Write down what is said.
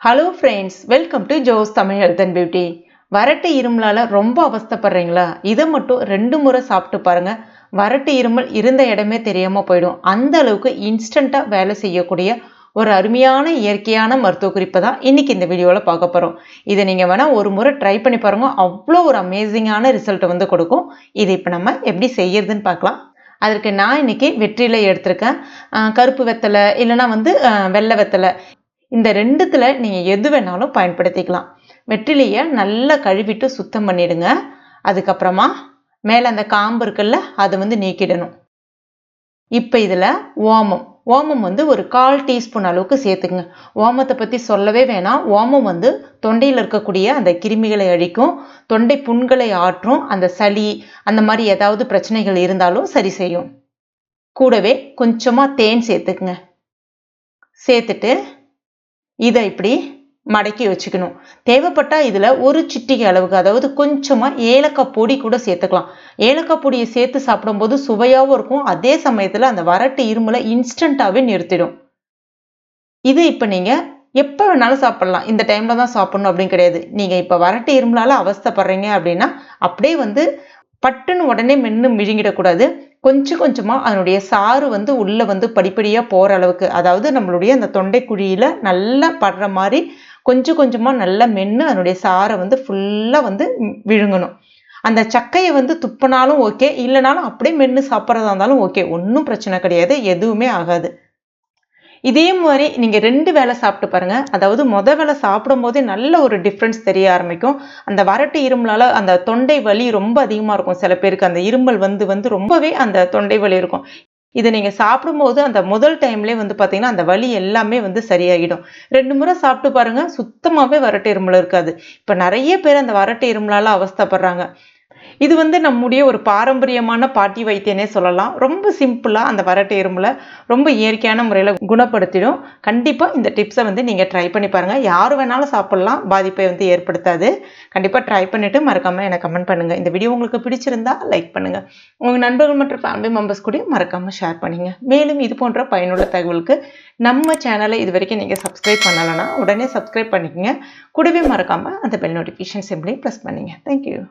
Hello friends, welcome to Jos Tamil health and beauty. வறட்டு இருமலால் ரொம்ப அவஸ்தைப்படுறீங்களா? இதை மட்டும் 2 முறை சாப்பிட்டு பாருங்கள். வறட்டு இருமல் இருந்த இடமே தெரியாமல் போயிடும். அந்த அளவுக்கு இன்ஸ்டண்ட்டாக வேலை செய்யக்கூடிய ஒரு அருமையான இயற்கையான மருத்துவ குறிப்பை தான் இன்றைக்கி இந்த வீடியோவில் பார்க்க போகிறோம். இதை நீங்கள் வேணால் ஒரு முறை ட்ரை பண்ணி பாருங்கள். அவ்வளோ ஒரு அமேசிங்கான ரிசல்ட்டை வந்து கொடுக்கும். இது இப்போ நம்ம எப்படி செய்யறதுன்னு பார்க்கலாம். அதற்கு நான் இன்றைக்கி வெற்றிலை எடுத்திருக்கேன். கருப்பு வெத்தலை இல்லைனா வெள்ளை வெத்தலை, இந்த ரெண்டுத்துல நீங்கள் எது வேணாலும் பயன்படுத்திக்கலாம். வெற்றிலையை நல்லா கழுவிட்டு சுத்தம் பண்ணிடுங்க. அதுக்கப்புறமா மேலே அந்த காம்பு இருக்குல்ல, அதை நீக்கிடணும். இப்போ இதில் ஓமம் ஒரு 1/4 டீஸ்பூன் அளவுக்கு சேர்த்துக்குங்க. ஓமத்தை பற்றி சொல்லவே வேணாம். ஓமம் தொண்டையில் இருக்கக்கூடிய அந்த கிருமிகளை அழிக்கும், தொண்டை புண்களை ஆற்றும், அந்த சளி அந்த மாதிரி ஏதாவது பிரச்சனைகள் இருந்தாலும் சரி செய்யும். கூடவே கொஞ்சமாக தேன் சேர்த்துக்குங்க. சேர்த்துட்டு இதை இப்படி மடக்கி வச்சுக்கணும். தேவைப்பட்டால் இதில் ஒரு சிட்டிகை அளவுக்கு, அதாவது கொஞ்சமாக ஏலக்காய் பொடி கூட சேர்த்துக்கலாம். ஏலக்காய் பொடியை சேர்த்து சாப்பிடும்போது சுவையாகவும் இருக்கும். அதே சமயத்தில் அந்த வறட்டு இருமலை இன்ஸ்டண்ட்டாகவே நிறுத்திடும். இது இப்போ நீங்கள் எப்போ வேணாலும் சாப்பிட்லாம். இந்த டைமில் தான் சாப்பிட்ணும் அப்படின்னு கிடையாது. நீங்கள் இப்போ வறட்டு இருமலால் அவஸ்தைப்படுறீங்க அப்படின்னா அப்படியே பட்டுன்னு உடனே மென்று விழுங்கிடக்கூடாது. கொஞ்சம் கொஞ்சமாக அதனுடைய சாறு உள்ளே படிப்படியாக போகிற அளவுக்கு, அதாவது நம்மளுடைய அந்த தொண்டை குழியில் நல்லா படுற மாதிரி கொஞ்சம் கொஞ்சமாக நல்லா மென்று அதனுடைய சாரை ஃபுல்லாக விழுங்கணும். அந்த சக்கையை துப்பினாலும் ஓகே, இல்லைனாலும் அப்படியே மென்று சாப்பிட்றதா இருந்தாலும் ஓகே, ஒன்றும் பிரச்சனை கிடையாது, எதுவுமே ஆகாது. இதே மாதிரி நீங்கள் 2 வேளை சாப்பிட்டு பாருங்கள். அதாவது வேளை சாப்பிடும் போதே நல்ல ஒரு டிஃப்ரென்ஸ் தெரிய ஆரம்பிக்கும். அந்த வறட்டு இருமலால் அந்த தொண்டை வலி ரொம்ப அதிகமாக இருக்கும். சில பேருக்கு அந்த இருமல் ரொம்பவே அந்த தொண்டை வலி இருக்கும். இதை நீங்கள் சாப்பிடும்போது அந்த முதல் டைம்லேயே பார்த்தீங்கன்னா அந்த வலி எல்லாமே சரியாகிடும். 2 முறை சாப்பிட்டு பாருங்கள், சுத்தமாகவே வறட்டு இருமல் இருக்காது. இப்போ நிறைய பேர் அந்த வறட்டு இருமலால் அவஸ்தைப்படுறாங்க. இது நம்முடைய ஒரு பாரம்பரியமான பாட்டி வைத்தியனே சொல்லலாம். ரொம்ப சிம்பிளாக அந்த வறட்டு இருமலை ரொம்ப இயற்கையான முறையில் குணப்படுத்திடும். கண்டிப்பாக இந்த டிப்ஸை நீங்கள் ட்ரை பண்ணி பாருங்கள். யார் வேணாலும் சாப்பிட்லாம், பாதிப்பை ஏற்படுத்தாது. கண்டிப்பாக ட்ரை பண்ணிவிட்டு மறக்காமல் எனக்கு கமெண்ட் பண்ணுங்கள். இந்த வீடியோ உங்களுக்கு பிடிச்சிருந்தா லைக் பண்ணுங்கள். உங்கள் நண்பர்கள் மற்றும் ஃபேமிலி மெம்பர்ஸ் கூட மறக்காமல் ஷேர் பண்ணுங்க. மேலும் இது போன்ற பயனுள்ள தகவலுக்கு நம்ம சேனலை இது வரைக்கும் நீங்கள் சப்ஸ்கிரைப் பண்ணலைன்னா உடனே சப்ஸ்கிரைப் பண்ணிக்கோங்க. கூடவே மறக்காமல் அந்த பெல் நோட்டிஃபிகேஷன் சிம்பிளையும் ப்ரெஸ் பண்ணுங்க. தேங்க்யூ.